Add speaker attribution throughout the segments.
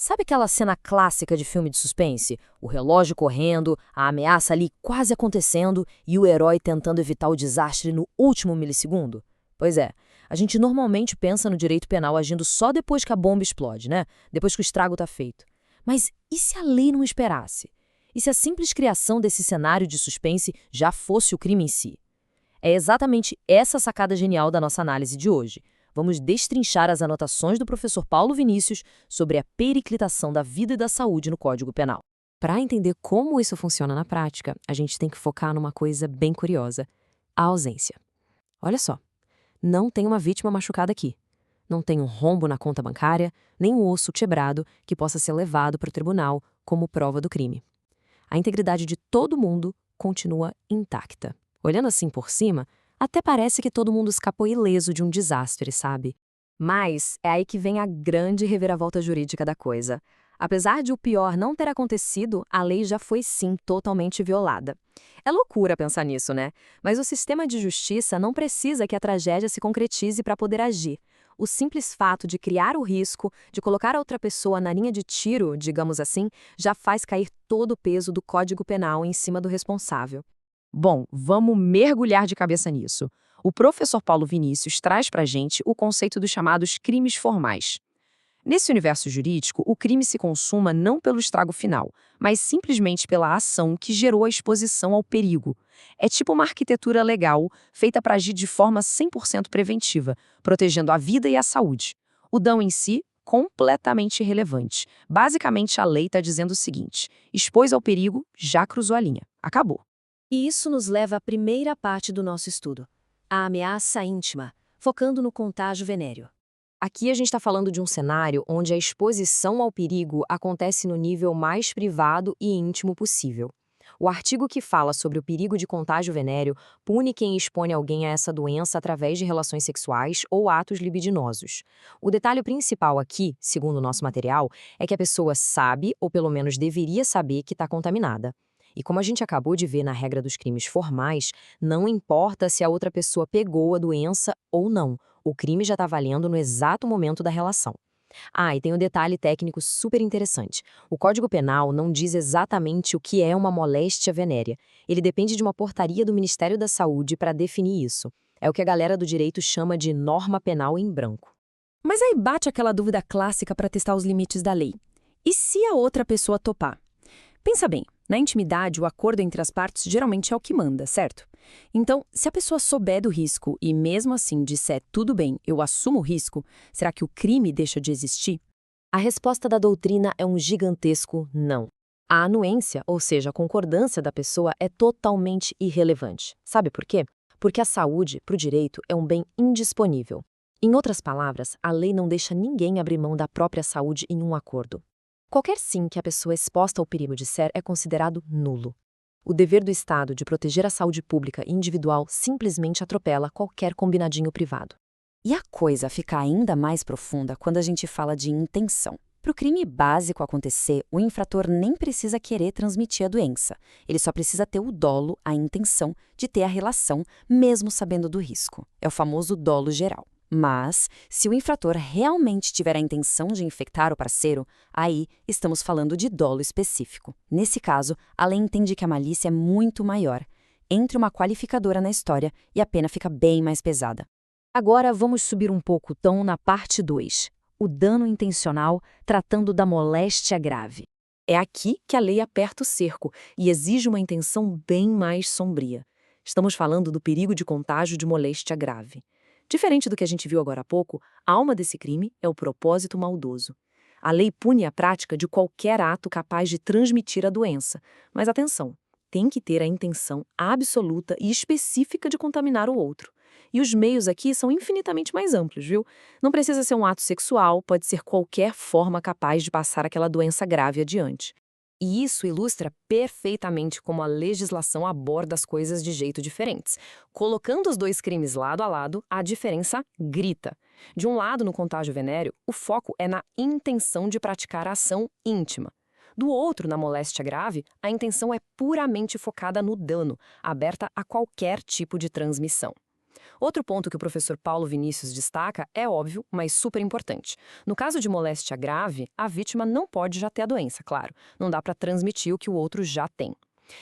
Speaker 1: Sabe aquela cena clássica de filme de suspense? O relógio correndo, a ameaça ali quase acontecendo e o herói tentando evitar o desastre no último milissegundo? Pois é, a gente normalmente pensa no direito penal agindo só depois que a bomba explode, né? Depois que o estrago está feito. Mas e se a lei não esperasse? E se a simples criação desse cenário de suspense já fosse o crime em si? É exatamente essa sacada genial da nossa análise de hoje. Vamos destrinchar as anotações do professor Paulo Vinícius sobre a periclitação da vida e da saúde no Código Penal. Para entender como isso funciona na prática, a gente tem que focar numa coisa bem curiosa: a ausência. Olha só, não tem uma vítima machucada aqui. Não tem um rombo na conta bancária, nem um osso quebrado que possa ser levado para o tribunal como prova do crime. A integridade de todo mundo continua intacta. Olhando assim por cima, até parece que todo mundo escapou ileso de um desastre, sabe? Mas é aí que vem a grande reviravolta jurídica da coisa. Apesar de o pior não ter acontecido, a lei já foi sim totalmente violada. É loucura pensar nisso, né? Mas o sistema de justiça não precisa que a tragédia se concretize para poder agir. O simples fato de criar o risco, de colocar a outra pessoa na linha de tiro, digamos assim, já faz cair todo o peso do Código Penal em cima do responsável. Bom, vamos mergulhar de cabeça nisso. O professor Paulo Vinícius traz para a gente o conceito dos chamados crimes formais. Nesse universo jurídico, o crime se consuma não pelo estrago final, mas simplesmente pela ação que gerou a exposição ao perigo. É tipo uma arquitetura legal, feita para agir de forma 100% preventiva, protegendo a vida e a saúde. O dano em si, completamente irrelevante. Basicamente, a lei está dizendo o seguinte: expôs ao perigo, já cruzou a linha. Acabou. E isso nos leva à primeira parte do nosso estudo, a ameaça íntima, focando no contágio venéreo. Aqui a gente está falando de um cenário onde a exposição ao perigo acontece no nível mais privado e íntimo possível. O artigo que fala sobre o perigo de contágio venéreo pune quem expõe alguém a essa doença através de relações sexuais ou atos libidinosos. O detalhe principal aqui, segundo o nosso material, é que a pessoa sabe, ou pelo menos deveria saber, que está contaminada. E como a gente acabou de ver na regra dos crimes formais, não importa se a outra pessoa pegou a doença ou não, o crime já está valendo no exato momento da relação. Ah, e tem um detalhe técnico super interessante. O Código Penal não diz exatamente o que é uma moléstia venérea. Ele depende de uma portaria do Ministério da Saúde para definir isso. É o que a galera do direito chama de norma penal em branco. Mas aí bate aquela dúvida clássica para testar os limites da lei. E se a outra pessoa topar? Pensa bem, na intimidade, o acordo entre as partes geralmente é o que manda, certo? Então, se a pessoa souber do risco e mesmo assim disser tudo bem, eu assumo o risco, será que o crime deixa de existir? A resposta da doutrina é um gigantesco não. A anuência, ou seja, a concordância da pessoa, é totalmente irrelevante. Sabe por quê? Porque a saúde, para o direito, é um bem indisponível. Em outras palavras, a lei não deixa ninguém abrir mão da própria saúde em um acordo. Qualquer sim que a pessoa exposta ao perigo disser é considerado nulo. O dever do Estado de proteger a saúde pública e individual simplesmente atropela qualquer combinadinho privado. E a coisa fica ainda mais profunda quando a gente fala de intenção. Para o crime básico acontecer, o infrator nem precisa querer transmitir a doença. Ele só precisa ter o dolo, a intenção de ter a relação, mesmo sabendo do risco. É o famoso dolo geral. Mas, se o infrator realmente tiver a intenção de infectar o parceiro, aí estamos falando de dolo específico. Nesse caso, a lei entende que a malícia é muito maior. Entra uma qualificadora na história e a pena fica bem mais pesada. Agora vamos subir um pouco o tom na parte 2, o dano intencional, tratando da moléstia grave. É aqui que a lei aperta o cerco e exige uma intenção bem mais sombria. Estamos falando do perigo de contágio de moléstia grave. Diferente do que a gente viu agora há pouco, a alma desse crime é o propósito maldoso. A lei pune a prática de qualquer ato capaz de transmitir a doença. Mas atenção, tem que ter a intenção absoluta e específica de contaminar o outro. E os meios aqui são infinitamente mais amplos, viu? Não precisa ser um ato sexual, pode ser qualquer forma capaz de passar aquela doença grave adiante. E isso ilustra perfeitamente como a legislação aborda as coisas de jeito diferentes. Colocando os dois crimes lado a lado, a diferença grita. De um lado, no contágio venéreo, o foco é na intenção de praticar a ação íntima. Do outro, na moléstia grave, a intenção é puramente focada no dano, aberta a qualquer tipo de transmissão.
Speaker 2: Outro ponto que o professor Paulo Vinícius destaca é óbvio, mas super importante. No caso de moléstia grave, a vítima não pode já ter a doença, claro. Não dá para transmitir o que o outro já tem.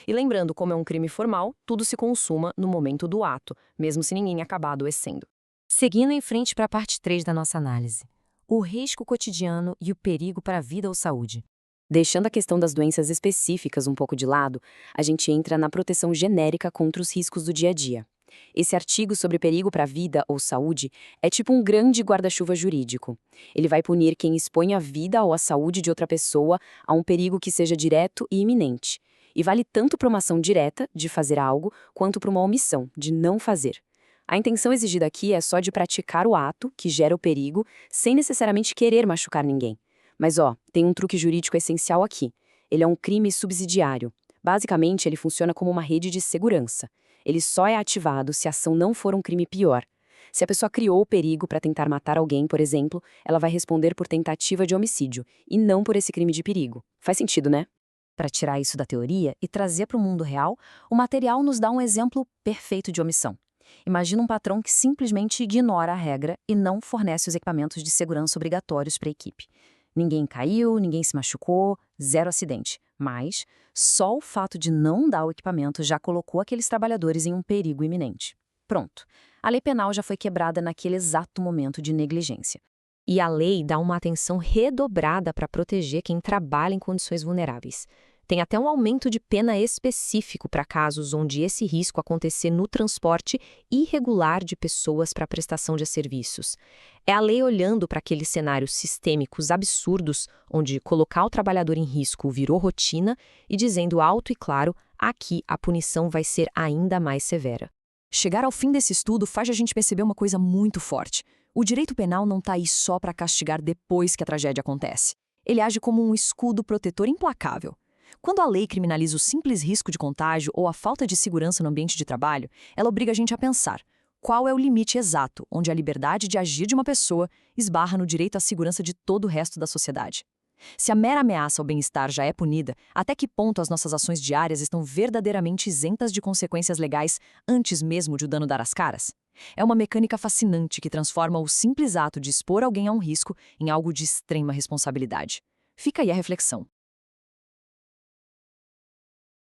Speaker 2: E lembrando, como é um crime formal, tudo se consuma no momento do ato, mesmo se ninguém acabar adoecendo.
Speaker 1: Seguindo em frente para a parte 3 da nossa análise. O risco cotidiano e o perigo para a vida ou saúde.
Speaker 3: Deixando a questão das doenças específicas um pouco de lado, a gente entra na proteção genérica contra os riscos do dia a dia. Esse artigo sobre perigo para a vida ou saúde é tipo um grande guarda-chuva jurídico. Ele vai punir quem expõe a vida ou a saúde de outra pessoa a um perigo que seja direto e iminente. E vale tanto para uma ação direta, de fazer algo, quanto para uma omissão, de não fazer. A intenção exigida aqui é só de praticar o ato que gera o perigo, sem necessariamente querer machucar ninguém. Mas tem um truque jurídico essencial aqui. Ele é um crime subsidiário. Basicamente, ele funciona como uma rede de segurança. Ele só é ativado se a ação não for um crime pior. Se a pessoa criou o perigo para tentar matar alguém, por exemplo, ela vai responder por tentativa de homicídio, e não por esse crime de perigo. Faz sentido, né?
Speaker 1: Para tirar isso da teoria e trazer para o mundo real, o material nos dá um exemplo perfeito de omissão. Imagina um patrão que simplesmente ignora a regra e não fornece os equipamentos de segurança obrigatórios para a equipe. Ninguém caiu, ninguém se machucou, zero acidente. Mas só o fato de não dar o equipamento já colocou aqueles trabalhadores em um perigo iminente. Pronto. A lei penal já foi quebrada naquele exato momento de negligência. E a lei dá uma atenção redobrada para proteger quem trabalha em condições vulneráveis. Tem até um aumento de pena específico para casos onde esse risco acontecer no transporte irregular de pessoas para prestação de serviços. É a lei olhando para aqueles cenários sistêmicos absurdos, onde colocar o trabalhador em risco virou rotina, e dizendo alto e claro, aqui a punição vai ser ainda mais severa.
Speaker 4: Chegar ao fim desse estudo faz a gente perceber uma coisa muito forte. O direito penal não está aí só para castigar depois que a tragédia acontece. Ele age como um escudo protetor implacável. Quando a lei criminaliza o simples risco de contágio ou a falta de segurança no ambiente de trabalho, ela obriga a gente a pensar qual é o limite exato onde a liberdade de agir de uma pessoa esbarra no direito à segurança de todo o resto da sociedade. Se a mera ameaça ao bem-estar já é punida, até que ponto as nossas ações diárias estão verdadeiramente isentas de consequências legais antes mesmo de o dano dar as caras? É uma mecânica fascinante que transforma o simples ato de expor alguém a um risco em algo de extrema responsabilidade. Fica aí a reflexão.